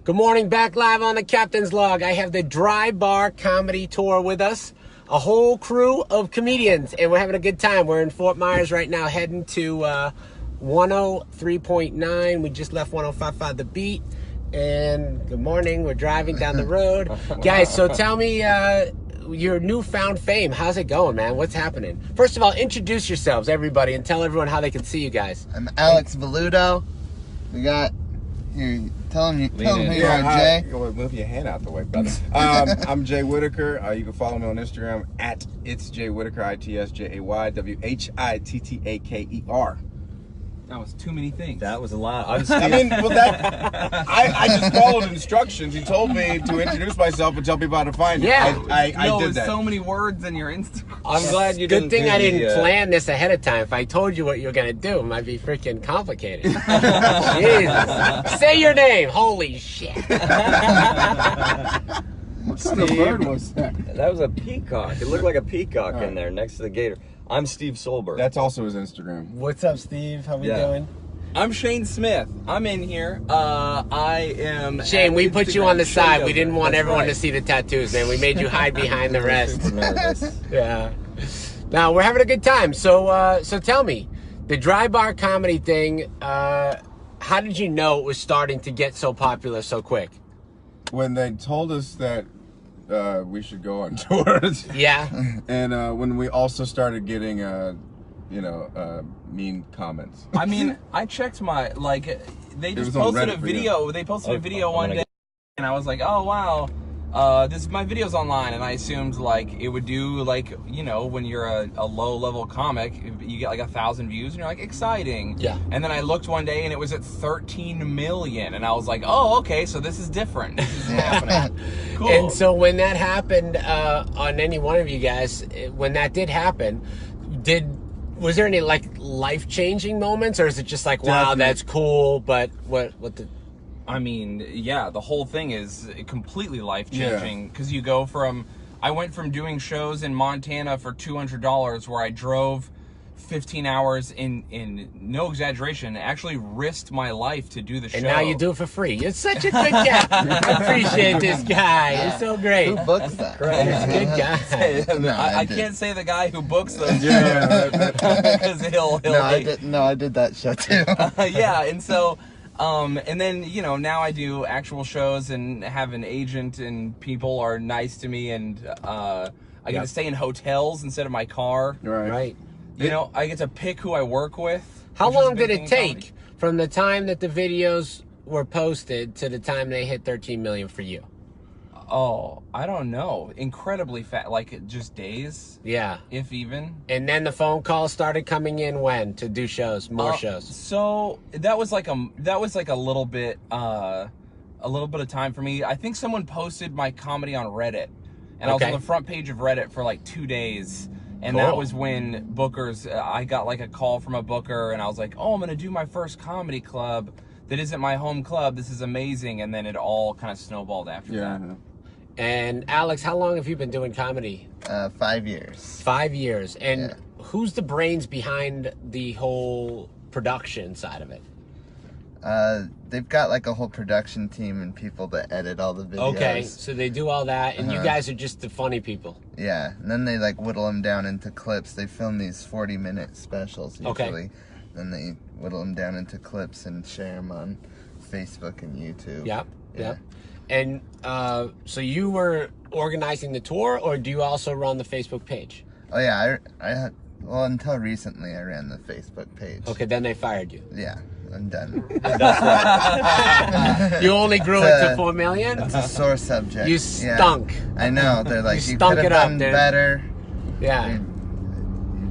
Good morning, back live on the Captain's Log. I have the Dry Bar Comedy Tour with us. A whole crew of comedians, and we're having a good time. We're in Fort Myers right now, heading to 103.9. We just left 105.5 The Beat. And good morning, we're driving down the road. Guys, so tell me your newfound fame. How's it going, man? What's happening? First of all, introduce yourselves, everybody, and tell everyone how they can see you guys. I'm Alex Valuto. We got... Here, tell him who you are, Jay. Move your hand out the way, brother. I'm Jay Whitaker. You can follow me on Instagram at It's Jay Whitaker, ITSJAYWHITTAKER. That was too many things. That was a lot. I mean, well, I just followed instructions. He told me to introduce myself and tell people how to find it. Yeah. I did that. So many words in your Instagram. I'm glad you Good didn't. thing do I didn't the, plan this ahead of time. If I told you what you were going to do, it might be freaking complicated. Jesus. Say your name. Holy shit. What kind of bird was that? That was a peacock. It looked like a peacock in there next to the gator. I'm Steve Solberg. That's also his Instagram. What's up, Steve? How we doing? I'm Shane Smith. I'm in here. I am... Shane, we put you on the side. We didn't want That's everyone right. to see the tattoos, man. We made you hide behind the rest. Super nervous. Yeah. Now, we're having a good time. So tell me, the Dry Bar Comedy thing, how did you know it was starting to get so popular so quick? When they told us that we should go on tours. Yeah. And when we also started getting, mean comments. I mean, I checked my, they just posted a video. They posted a video one day, and I was like, oh, wow. My video's online, and I assumed it would do when you're a low-level comic, you get 1,000 views, and you're like, exciting. Yeah. And then I looked one day, and it was at 13 million, and I was like, oh, okay, so this is different. This is happening. Cool. And so when that happened on any one of you guys, when that did happen, was there any life-changing moments, or is it just wow, Definitely. that's cool, but what the... I mean, yeah, the whole thing is completely life-changing because you go from... I went from doing shows in Montana for $200 where I drove 15 hours in no exaggeration, actually risked my life to do the show. And now you do it for free. You're such a good guy. I appreciate this guy. You're so great. Who books that? He's a good guy. No, I can't say the guy who books those Yeah. because he'll I did that show too. yeah, and so and then now I do actual shows and have an agent, and people are nice to me, and I get to stay in hotels instead of my car. Right. I get to pick who I work with. How which is a long big did thing it in take comedy. from the time that the videos were posted to the time they hit 13 million for you? Oh, I don't know. Incredibly fast, just days, Yeah. if even. And then the phone calls started coming in when to do shows, more shows. So that was like a little bit of time for me. I think someone posted my comedy on Reddit, and I was on the front page of Reddit for 2 days. And Cool. that was when bookers, I got a call from a booker, and I was like, oh, I'm going to do my first comedy club that isn't my home club. This is amazing. And then it all kind of snowballed after that. And Alex, how long have you been doing comedy? 5 years. 5 years. And who's the brains behind the whole production side of it? They've got a whole production team and people that edit all the videos. Okay, so they do all that, and you guys are just the funny people. Yeah, and then they whittle them down into clips. They film these 40-minute specials usually. Okay. Then they whittle them down into clips and share them on Facebook and YouTube. Yep. And so you were organizing the tour, or do you also run the Facebook page? Oh yeah, well, until recently I ran the Facebook page. Okay, then they fired you. Yeah, I'm done. You only grew it to 4 million? It's a sore subject. You stunk. Yeah. I know. They're like, you stunk could it have up, done dude. better. Yeah. You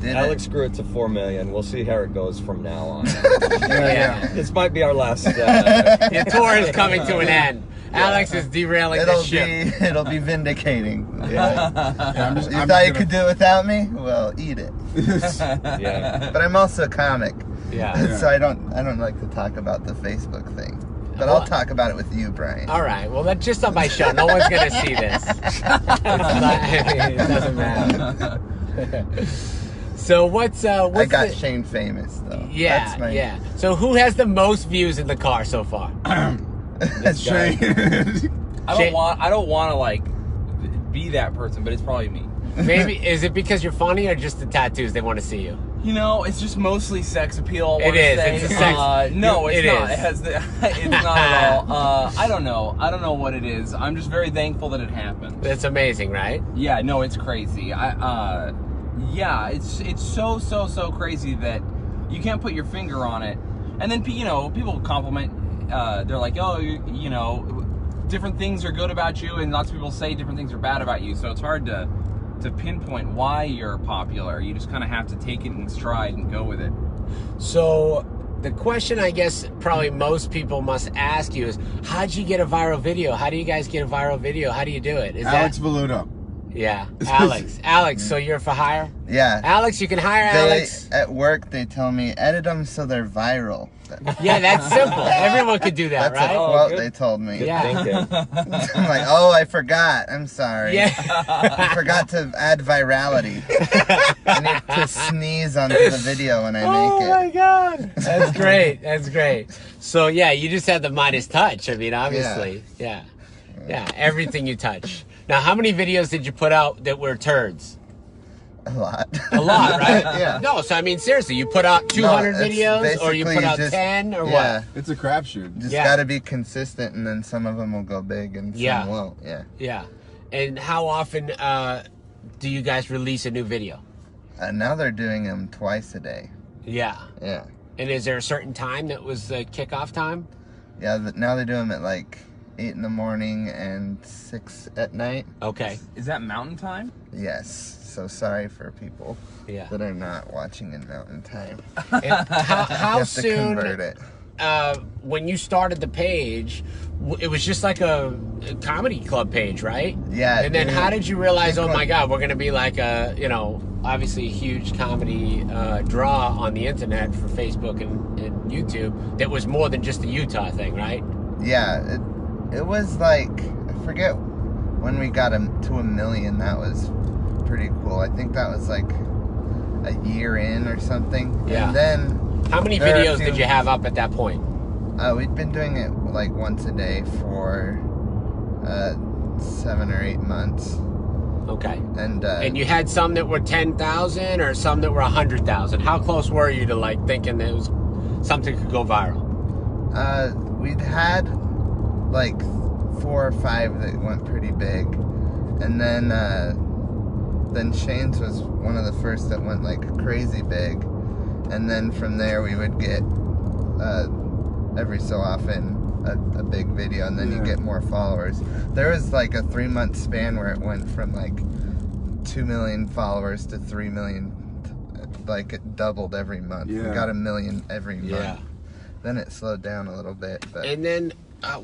did Alex grew it to 4 million. We'll see how it goes from now on. Yeah. This might be our last. Your tour is coming to an end. Alex is derailing the ship. It'll be vindicating. Yeah. You thought you could do it without me? Well, eat it. Yeah. But I'm also a comic. Yeah. So I don't like to talk about the Facebook thing. But I'll talk about it with you, Brian. All right. Well, that's just on my show. No one's going to see this. It doesn't matter. So what's I got Shane famous though. Yeah, That's my, yeah. So who has the most views in the car so far? This guy. I don't want to like be that person, but it's probably me. Maybe is it because you're funny or just the tattoos they want to see you? You know, it's just mostly sex appeal. It is. It's a sex. No, it's not. Is. It has the. It's not at all. I don't know. I don't know what it is. I'm just very thankful that it happened. That's amazing, right? Yeah. No, it's crazy. Yeah, it's so crazy that you can't put your finger on it. And then people compliment. They're like, oh, you know, different things are good about you, and lots of people say different things are bad about you. So it's hard to pinpoint why you're popular. You just kind of have to take it in stride and go with it. So the question I guess probably most people must ask you is, how'd you get a viral video? How do you guys get a viral video? How do you do it? Is Alex Valuto. Yeah, Alex, so you're for hire? Yeah. Alex, you can hire Alex. At work, they tell me, edit them so they're viral. Yeah, that's simple. Everyone could do that, That's right? a quote they told me. Good Yeah. thinking. I'm like, oh, I forgot. I'm sorry. Yeah. I forgot to add virality. I need to sneeze onto the video when I make Oh it. my God. That's great. That's great. So yeah, you just had the Midas touch. I mean, obviously. Yeah. Yeah, everything you touch. Now, how many videos did you put out that were turds? A lot. A lot, right? Yeah. No, so I mean, seriously, you put out 200 No, it's videos, or you basically put out just- 10, or yeah. what? It's a crapshoot. Just Yeah. gotta be consistent, and then some of them will go big and some Yeah. won't. Yeah. Yeah. And how often do you guys release a new video? Now they're doing them twice a day. Yeah. Yeah. And is there a certain time that was the kickoff time? Yeah. Now they do them at like 8 in the morning and 6 at night. Okay. Is that mountain time? Yes. So sorry for people Yeah. that are not watching in mountain time. And how You have to soon, convert it. when you started the page, it was just like a comedy club page, right? Yeah. And then dude. how did you realize, oh my God, we're going to be like a, obviously a huge comedy draw on the internet for Facebook and YouTube that was more than just the Utah thing, right? Yeah. It was like, I forget when we got to $1 million. That was pretty cool. I think that was like a year in or something. Yeah. And then How many there are a videos few- did you have up at that point? we'd been doing it like once a day for 7 or 8 months. Okay. And you had some that were 10,000 or some that were 100,000. How close were you to like thinking that it was something could go viral? we'd had like 4 or 5 that went pretty big, and then Shane's was one of the first that went like crazy big, and then from there we would get every so often a big video, and then you get more followers. There was like a 3-month span where it went from like 2 million followers to 3 million, like it doubled every month. Yeah. We got 1 million every month. Yeah. Then it slowed down a little bit, but And then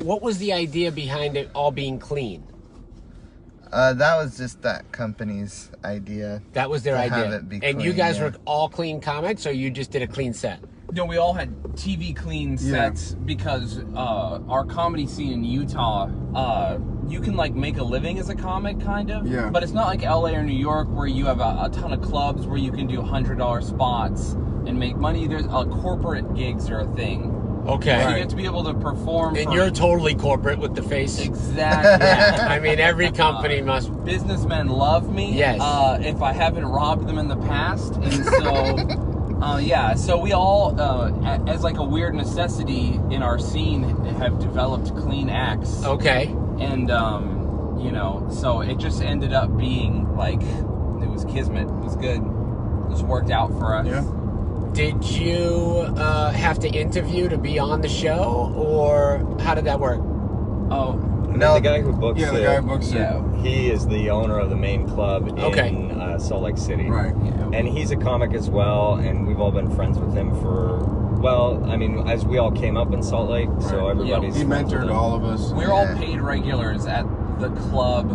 what was the idea behind it all being clean? that was just that company's idea. That was their To have idea. it be And you clean, guys yeah. were all clean comics, or you just did a clean set? No, we all had TV clean sets because our comedy scene in Utah, you can like make a living as a comic, kind of. Yeah. But it's not like LA or New York where you have a ton of clubs where you can do $100 spots and make money. There's corporate gigs are a thing. Okay. So you have to be able to perform. And for- you're totally corporate with the face. Exactly. I mean, every company must. Businessmen love me. Yes. If I haven't robbed them in the past, and so. So we all, as like a weird necessity in our scene, have developed clean acts. Okay. And, so it just ended up being like, it was kismet. It was good. It just worked out for us. Yeah. Did you have to interview to be on the show, or how did that work? Oh, No. The guy who books Yeah, the guy who books it. yeah. he is the owner of the main club in Salt Lake City. Right. And he's a comic as well, and we've all been friends with him for, well, I mean, as we all came up in Salt Lake, so Right. everybody's He friends with mentored him. all of us. We're all paid regulars at the club,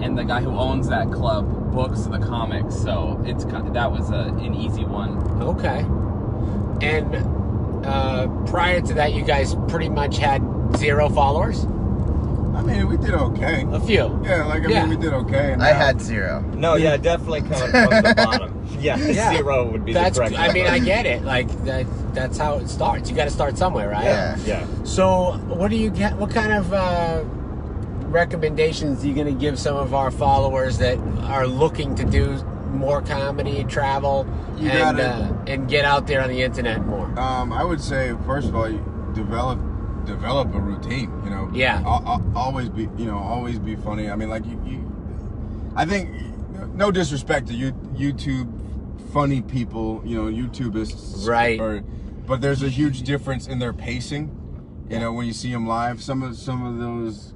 and the guy who owns that club books the comics, so that was an easy one. Okay. And prior to that, you guys pretty much had 0 followers? I mean, we did okay. A few. Yeah, like, I Yeah. mean, we did okay. And I now- had 0. No, yeah, definitely coming from the bottom. Yeah, Yeah. 0 would be the correct I mean, number. I get it. Like that's how it starts. You got to start somewhere, right? Yeah. Yeah. So, what do you get? What kind of recommendations are you going to give some of our followers that are looking to do more comedy, travel, and get out there on the internet more? I would say, first of all, you develop a routine. You know. Yeah. Always be funny. I mean, like you I think, no disrespect to YouTube funny people, YouTubists, right? But there's a huge difference in their pacing. You know, when you see them live, some of those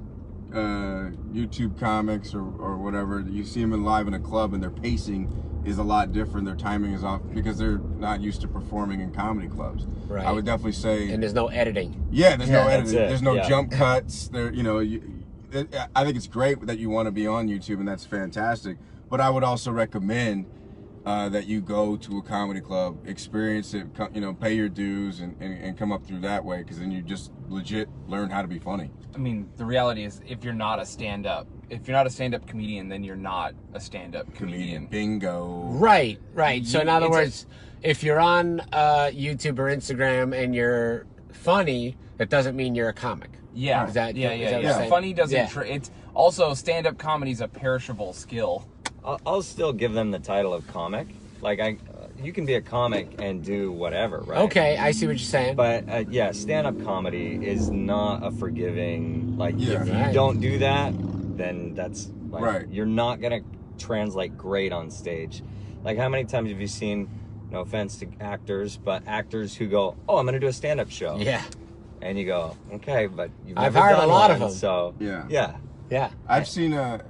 YouTube comics or whatever, you see them live in a club and their pacing is a lot different. Their timing is off because they're not used to performing in comedy clubs. Right. I would definitely say. And there's no editing. Yeah, there's no that's editing. it. There's no Yeah. jump cuts. I think it's great that you want to be on YouTube, and that's fantastic. But I would also recommend that you go to a comedy club, experience it, pay your dues, and come up through that way, because then you just legit learn how to be funny. I mean, the reality is, if you're not a stand-up comedian, then you're not a stand-up comedian. Bingo. Right. So in other It's words, if you're on YouTube or Instagram and you're funny, that doesn't mean you're a comic. Yeah. Is that what you're Yeah. saying? Funny doesn't. Yeah. It's also stand-up comedy is a perishable skill. I'll still give them the title of comic. Like you can be a comic and do whatever, right? Okay, I see what you're saying. But yeah, stand-up comedy is not a forgiving. Like Yeah. if you Right. don't do that, then that's like, Right. you're not gonna translate great on stage. Like how many times have you seen? No offense to actors, but actors who go, "Oh, I'm gonna do a stand-up show." Yeah. And you go, "Okay, but you've I've never hired a done lot of one, them. So Yeah. Yeah. I've seen I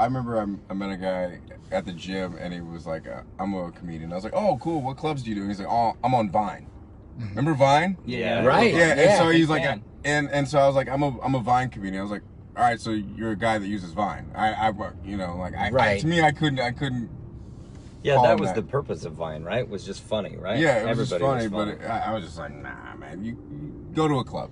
remember I met a guy at the gym, and he was like, I'm a comedian. I was like, oh, cool, what clubs do you do? And he's like, oh, I'm on Vine. Remember Vine? Yeah. Right. Yeah, Yeah, and so big he's like, fan. and so I was like, I'm a Vine comedian. I was like, all right, so you're a guy that uses Vine. Right. To me, I couldn't. yeah, call that him was the purpose of Vine, right? Was just funny, right? Yeah, it was just Everybody funny, was but I was just like, nah, man, you go to a club.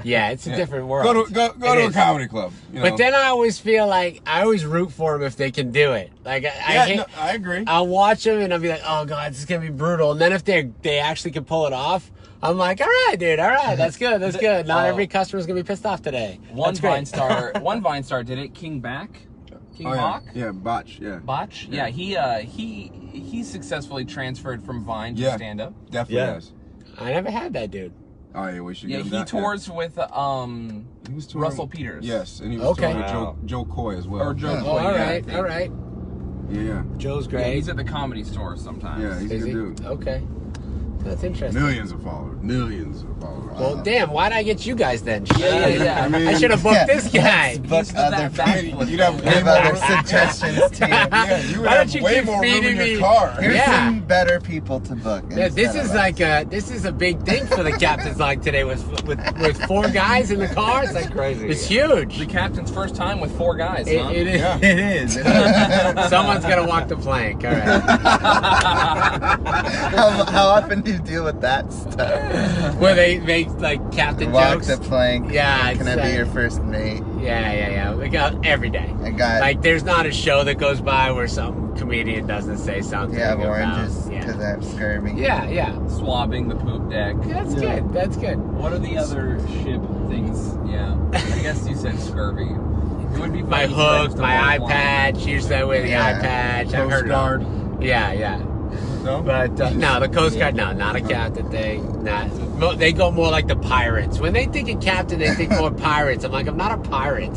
Yeah, it's a Yeah. different world. Go It to a is. comedy club. But then I always feel like I always root for them if they can do it. Like I agree. I'll watch them and I'll be like, oh god, this is gonna be brutal. And then if they actually can pull it off, I'm like, all right, dude, all right, that's good, that's good. Not every customer's gonna be pissed off today. One That's great. Vine star did it. King Bach. Yeah, Botch. Yeah, Botch. Yeah. Yeah, he successfully transferred from Vine to Yeah. stand-up. definitely Yeah. has. I never had that dude. Oh yeah, we should. Yeah, get him he that. tours with He was touring- Russell Peters. Yes, and he was Okay. touring with Wow. Joe Coy as well. Or Joe Oh, Coy. all yeah, right, all right. Yeah, Joe's Yeah, great. he's at the Comedy Store sometimes. yeah, he's a Is good he? dude. Okay. That's interesting. Millions of followers. Well, damn, why'd I get you guys then? Yeah. I mean, I should have booked this guy. Book He's the other that people. You'd have way Give more. other suggestions too. Yeah, you would Why don't have you way keep more room feeding in me? your car. Here's Yeah. some better people to book. Yeah, this instead is of like us. this is a big thing for the captain's log today with 4 guys in the car. It's like crazy. It's huge. The captain's first time with 4 guys, huh? It is. Yeah. It is. Someone's gonna walk the plank. All right. How often do you deal with that stuff? Where they make like captain Walk jokes. the plank. Yeah, Can it's, I be your first mate? Yeah. We got every day. I got. Like, there's not a show that goes by where some comedian doesn't say something. You have about- oranges because Yeah. I have scurvy. Yeah. Swabbing the poop deck. That's good. That's good. What are the other ship things? Yeah, I guess you said scurvy. It would be My funny hook, to my eye line. patch. Usually I wear the eye patch. I've heard it all. Coast Guard. Yeah. No, But no, the Coast Guard, no, not a captain thing. They go more like the pirates. When they think of captain, they think more pirates. I'm like, I'm not a pirate.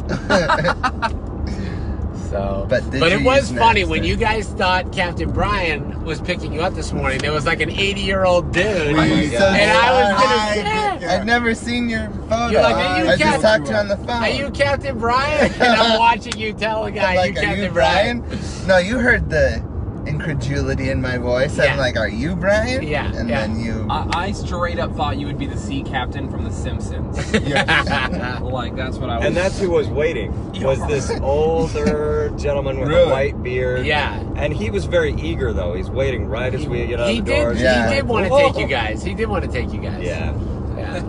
So, But did it you was use funny Napster? when you guys thought Captain Brien was picking you up this morning. There was like an 80-year-old dude, Please. and I was gonna Yeah. say, I've never seen your photo. You're like, are you I just Captain- talked to you on the phone. "Are you Captain Brien?" And I'm watching you tell a guy, like, "You are Captain you Brien?" No, you heard the incredulity in my voice. Yeah. I'm like, are you Brian? Yeah, And yeah. then you. I straight up thought you would be the sea captain from The Simpsons. Like, that's what I was. And that's who was waiting. Was this older gentleman with Really? a white beard? Yeah. And he was very eager though. He's waiting right as we get out He the door. did. Yeah. He did want to Whoa. take you guys. He did want to take you guys. Yeah. Yeah.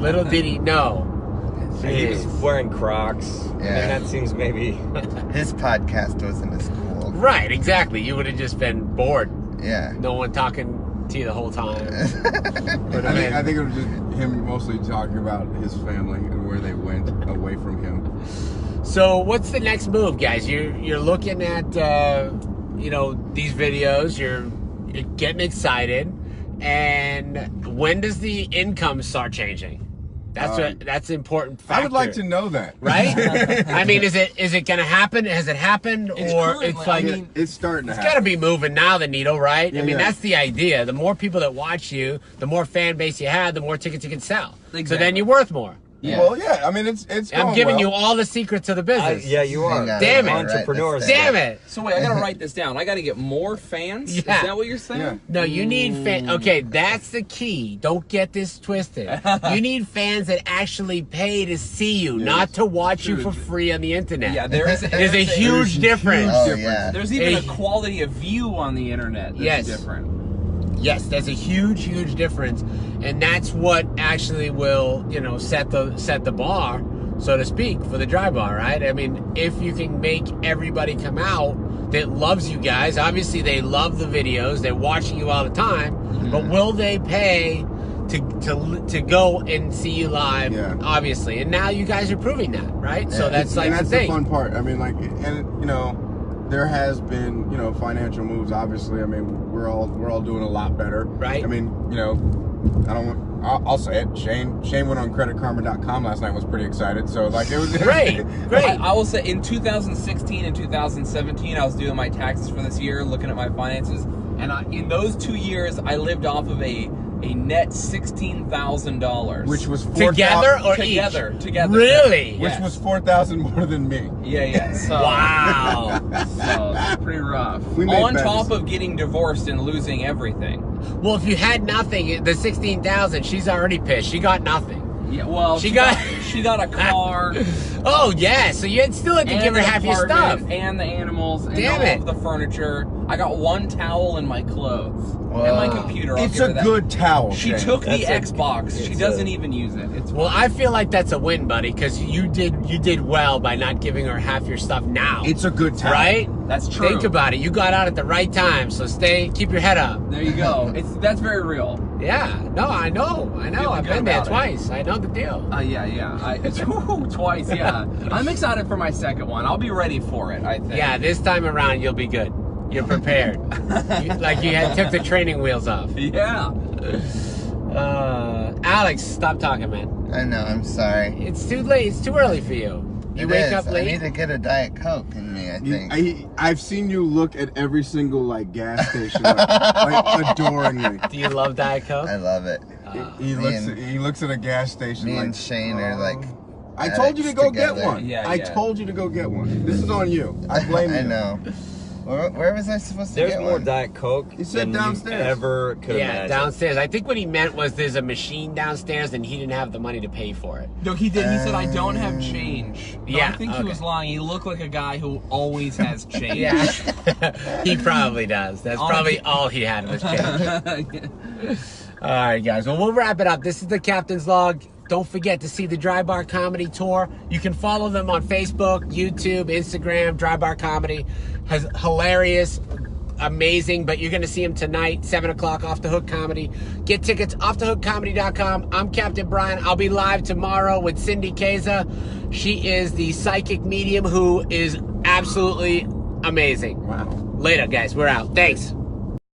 Little did he know. And he was Jeez. wearing Crocs. I mean, Yeah. that seems maybe. His podcast wasn't as cool. Right, exactly. You would have just been bored. Yeah. No one talking to you the whole time. But I think it was just him mostly talking about his family and where they went away from him. So what's the next move, guys? You're looking at these videos. You're getting excited, and when does the income start changing? That's an important factor. I would like to know that. Right? I mean, is it going to happen? Has it happened? It's like it's starting to happen. It's got to be moving now, the needle, right? Yeah, I mean, yeah. that's the idea. The more people that watch you, the more fan base you have, the more tickets you can sell. Exactly. So then you're worth more. Yeah. Well, yeah. I mean, it's I'm giving you all the secrets of the business. Yeah, you are. Damn it. Entrepreneurs. Damn it. So wait, I gotta write this down. I gotta get more fans? Yeah. Is that what you're saying? Yeah. No, you need fans. Okay, that's the key. Don't get this twisted. You need fans that actually pay to see you, not to watch you for free on the internet. Yeah, there's There's a huge difference. Oh, yeah. There's even a quality of view on the internet that's Yes. different. Yes, there's a huge difference, and that's what actually will, set the bar, so to speak, for the dry bar, right? I mean, if you can make everybody come out that loves you guys, obviously they love the videos, they're watching you all the time, but will they pay to go and see you live? Yeah. Obviously, and now you guys are proving that, right? So that's like and that's the thing. fun part. I mean, there has been, financial moves. Obviously, I mean, we're all doing a lot better, Right. I mean, I'll say it. Shane went on creditkarma.com last night. Was pretty excited. So like it was Great. I will say in 2016 and 2017, I was doing my taxes for this year, looking at my finances, and in those 2 years, I lived off of a net $16,000, which was Together or together, each? together. Really? which Yes. was 4,000 more than me. Yeah. So, Wow. so it's pretty rough. We made On bets. top of getting divorced and losing everything. Well, if you had nothing, the 16,000, she's already pissed. She got nothing. Yeah, well, She got- she got a car. Oh yeah, so you still had to give her an half your stuff. apartment, and the animals, and Damn all it. of the furniture. I got one towel and my clothes and Whoa. my computer. I'll It's give her a that. good towel. She Shane. took the That's Xbox. She it's doesn't a- even use it. It's Well, I feel like that's a win, buddy, because you did well by not giving her half your stuff now. It's a good towel. right. that's true. Think about it. You got out at the right time, so keep your head up. There you go. That's very real. Yeah. No, I know. Feeling I've good been there about it. twice. I know the deal. Yeah. Twice. Yeah. I'm excited for my second one. I'll be ready for it. I think. Yeah, this time around you'll be good. You're prepared. Took the training wheels off. Yeah. Alex, stop talking, man. I know, I'm sorry. It's too late. It's too early for you. You It wake is. up I late. need to get a Diet Coke in me, I think. I've seen you look at every single gas station like adoringly. Do you love Diet Coke? I love it. He looks at a gas station. Me like, and Shane are like. I told you to go get together. one. Yeah, I yeah. told you to go get one. This is on you. I blame you. I know. Where was I supposed to There's get more one? Diet Coke He said than downstairs. you ever could Yeah, imagine. downstairs. I think what he meant was there's a machine downstairs and he didn't have the money to pay for it. No, he did. He said, I don't have change. No, Yeah, I think he okay. was lying. He looked like a guy who always has change. Yeah. He probably does. That's probably all he had was change. All right, guys. Well, we'll wrap it up. This is the Captain's Log. Don't forget to see the Dry Bar Comedy Tour. You can follow them on Facebook, YouTube, Instagram. Dry Bar Comedy has hilarious, amazing, but you're going to see them tonight, 7 o'clock, Off the Hook Comedy. Get tickets, offthehookcomedy.com. I'm Captain Brien. I'll be live tomorrow with Cindy Keza. She is the psychic medium who is absolutely amazing. Wow. Later, guys. We're out. Thanks.